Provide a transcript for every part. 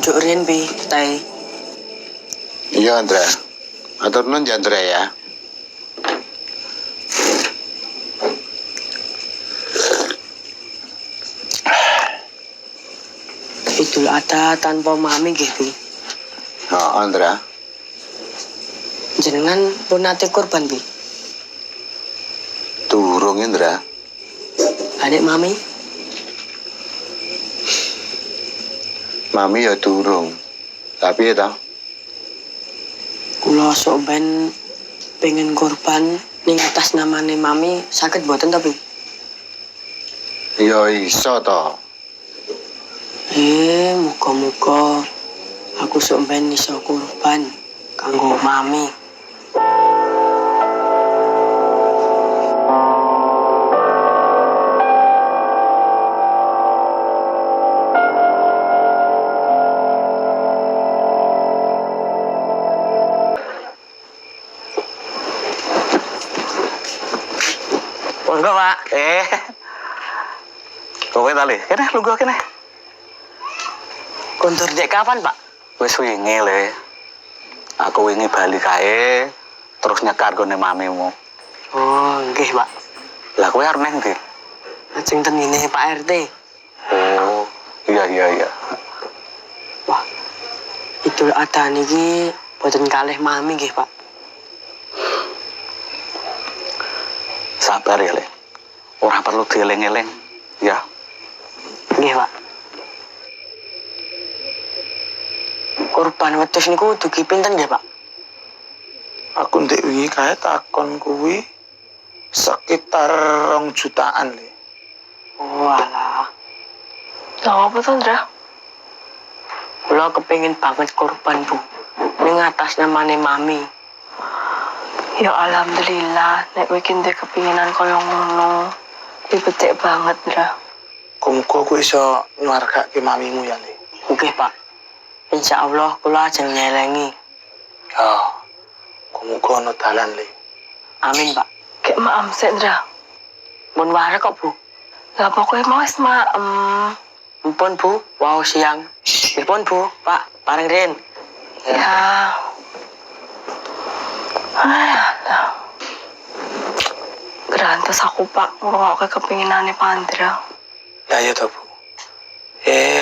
Njuk riyen pi, tae. Iya, Andra. Atur nun ya, Andra ya. Idul Adha tanpa mami nggih, Pi. Oh, Andra. Jenengan pun nate kurban, Pi. Durung, Indra. Adik mami, Mami ya durung. Tapi ya tau, kula sok ben pengen kurban ning atas namane mami, saged mboten to, Pi? ya iso to. Muga-muga aku sok ben iso kurban kanggo mami. Monggo, Pak. Kowe tali. Kene lungguh kene. Kontur dek kapan, Pak? Wis wingi le. Aku wingi bali kae terus nyekar gone mamimu. Oh, nggih, Pak. Lah kowe arep nang ndi? Ajeng tenine Pak RT. Oh, iya. Wah, Idul Adha niki boten kalih mami nggih, Pak. Sabar ya, Le. Ora perlu dieling-eling, ya. Nggih, Pak. Kurban wedhus niku dugi pinten nggih, Pak? Aku ndek wingi kae takon kuwi sekitar 2 jutaan le. Walah. Lah apa to, Ndra? Kula kepengin banget kurban, Bu. Ning atas namane mami. Ya alhamdulillah, nek kowe iki ndek kepinginan kaya ngono. Kuwi becik banget, Ndra. Muga kowe iso nyuwargake mamimu ya le. Nggih, Pak. Insya Allah kula ajeng nyelengi. Ya. Muga ana dalan le. Amin, Pak. Kek maem sik, Ndra. Mun warek kok, Bu. Lah pokoke mau wis maem. Ampun, Bu. Wow, siang. Nipun, Bu. Pak, pareng rin. Ya. Alah. Grantes aku, Pak, ngrungokke kepinginane Pandra. Lah ya to, Bu.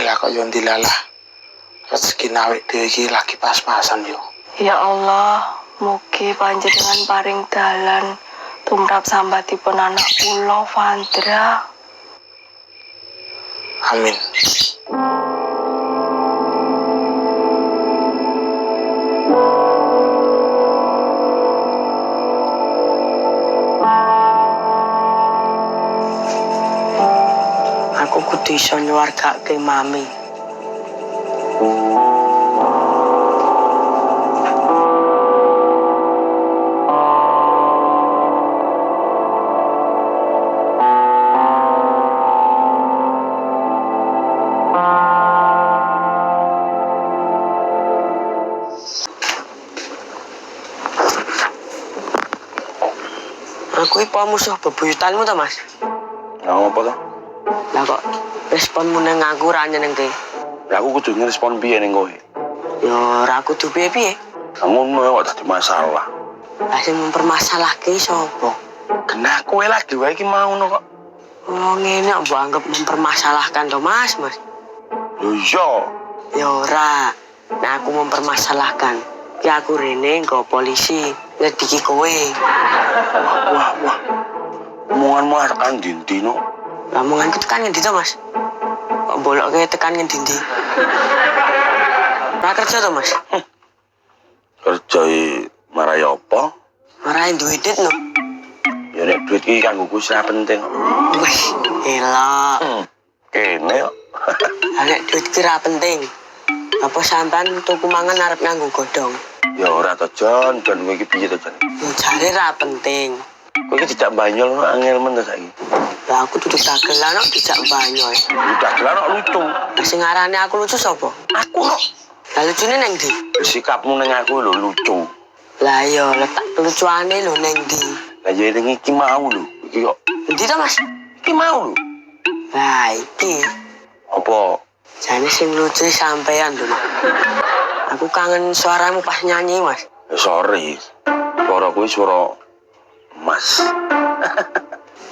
Lah kaya ndilalah. Rezeki awake dhewe iki lagi pas-pasan yo. Ya Allah, mugi panjenengan paring dalan tumrap sambatipun anak kula Pandra. Amin. Aku kudu iso nyuwargake mami. Aku iki musuh bebuyutanmu to, Mas? Lah apa to? Lah kok responmu nang aku ra nyenengke. Lah aku kudu ngerespon piye ning kowe? Ya ora kudu piye-piye. Ngono kok dadi masalah. Lah sing mempermasalahke sapa? Kena kowe lagi wae iki mau ngono kok. Oh ngene kok mbok anggap mempermasalahkan to, Mas. Lho iya. Ya ora. Nah aku mempermasalahkan. Ki aku rene nggo polisi nyediki kowe. Wah. Omonganmu tekan ndi no? Lah omonganku tekan ngendi to, Mas? Kok bolokke tekan ngendi? Ora kerja to, Mas? Kerja marai apa? Marahin duwe duit no. Ya nek duit iki kanggo ku ora penting. Wih, elok. Kene kok. Lah nek duit ki ra penting. Apa sampean tuku mangan arep nganggo godhong? Ya ora to, Jon. Jon kowe iki piye to, Jon? Yo jare ra penting. Kowe iki dijak banyol ngono angel men to saiki. Lah aku duduk dagelan kok dijak banyol. Udah gelar kok lucu. Lah sing ngarani aku lucu sapa? Aku kok Lah lucune nang ndi? sikapmu ning aku lho lucu. Lah yo letak kelucuane lho nang ndi? Lah ya ning iki mau lho. Iki kok Endi to, Mas? iki mau lho. Lah iki Apa? Jadi sing lucu sampean dulu. Aku kangen suaramu pas nyanyi, Mas. Sorry. Suara kuwi suara Mas.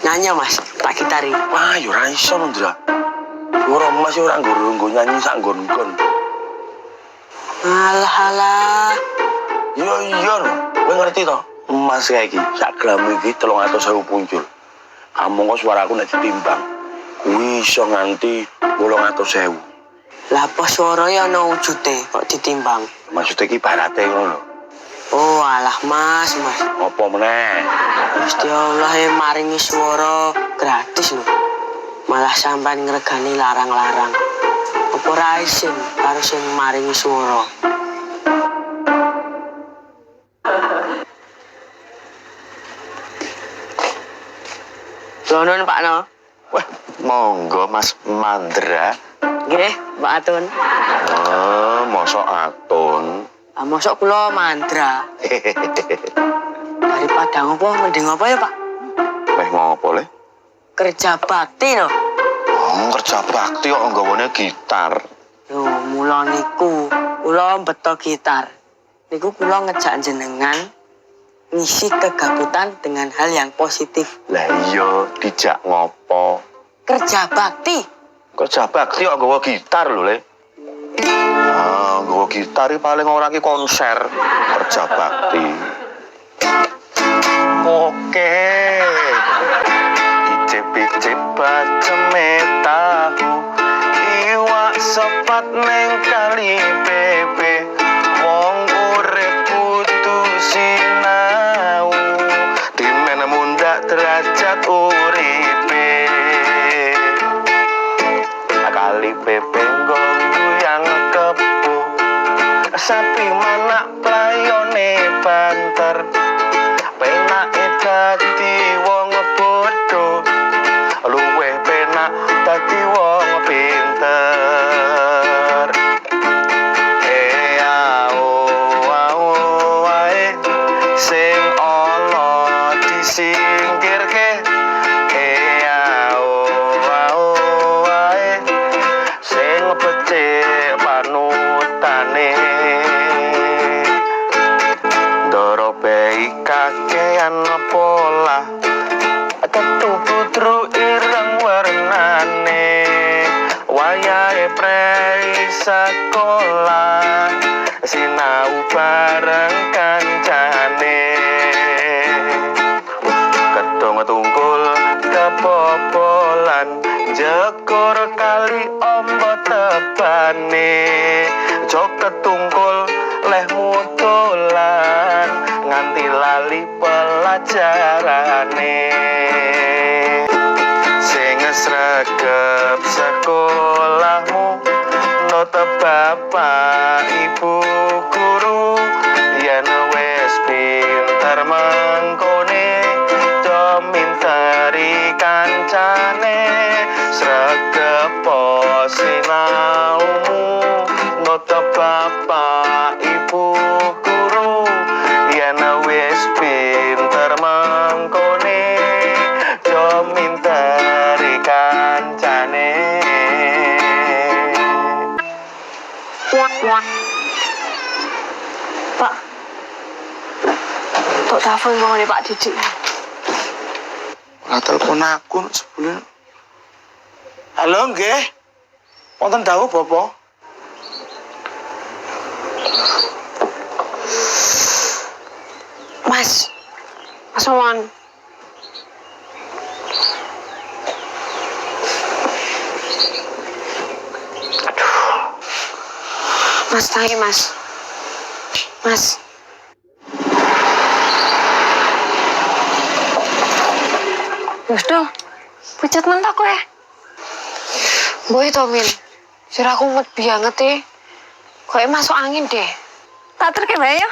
Nyanyi, Mas. Tak gitari. Wah, yo ora iso Ndra. Suara Mas yo ora nggo nyanyi sak nggon-nggon. Alah. Yo iya lho. Kowe ngerti to? Mas kayak iki, sak gram iki 300.000 punjul. Kamu kok suaraku nek ditimbang. Kuwi iso nganti 800.000. Lah apa suaranya ana wujude kok ditimbang? Maksudnya iki ibarate ngono lho. Oh, alah Mas. Apa meneh? Gusti Allah yang maringi suara gratis lho. Malah sampean ngregani larang-larang. Apa ra isin karo sing maringi suara? Lonon Pak No. Wah, monggo Mas Mandra. Nggih, Mbak Atun. Oh, mosok Atun. Ah, mosok kula mandra. Daripada ngopo mending apa ya, Pak? Meh ngopo le? Kerja bakti lho. Kerja bakti kok nggawane gitar. Yo, mula niku kula beto gitar. Niku kula ngejak jenengan ngisi kegabutan dengan hal yang positif. Lah iya, dijak ngopo? Kerja bakti. Kerja bakti kok nggawa gitar lho, Le. Nggawa gitar iki paling ora ki konser. Kerja bakti. Oke. Icip-icip baceme tahu. Iwak sepat neng kali pepe. Wong urip kudu sinau. Dimen mundak derajat uripe. Kali pepe nggo yang kepo. Sapi manak playone banter. Penake dadi wong bodho. Luweh penak dadi wong pinter. Sing ana disingkirke sing becik panutane ndorope kakean pola ketuputru ireng warnane wayahe prei sekolah sinau bareng kancane kedong tungkul kebobolan jekur kali ombo tebane joket tungkul leh mutulan nganti lali pelajarane sing sregep sekolahmu nota bapak ibu guru yen wis pinter mengkone do minteri kancane sregep sinaumu nota bapak ibu guru yen wis pinter mengkone do minteri kancane. Pak, tok telepon ngomongin Pak Didik. Lah telepon aku sebelum. Halo, nggih. Wonten dawuh, Bapak? Mas Wawan. Mas, tangi Mas. Mas. Wis dong. Pucat mentok kowe. Boy to, Min. Siraku mumet banget e. Koe masuk angin deh. Tak terke bae ya.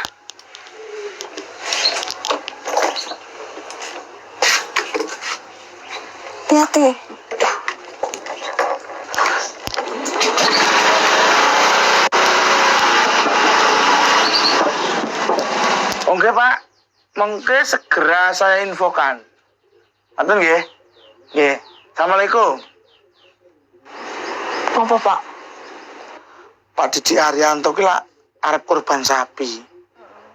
Hati-hati. Oke Pak, mengke segera saya infokan. Anten nggih? Nggih. Assalamualaikum. Apa Pak? Pak Didi Arianto ki lak arep korban sapi.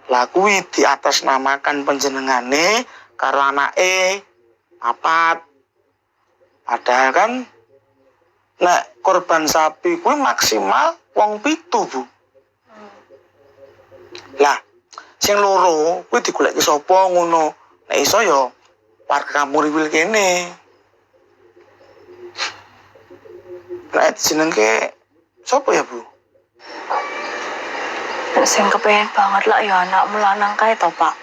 Lah kuwi di atas namakan panjenengane karo anake papat. Padahal kan nek korban sapi kuwi maksimal wong 7, Bu. Lah, sing loro kuwi digoleki sapa ngono. Nek iso ya warga kampung Riwil kene. Nek jenenge sapa ya, Bu? Sing kepengen banget lah ya anakmu lanang kae to, Pak.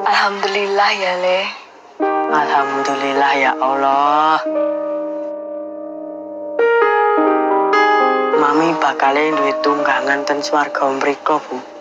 Alhamdulillah ya, Le. Alhamdulillah ya Allah. Mami bakal duwe tunggangan ten swarga mriko, Bu.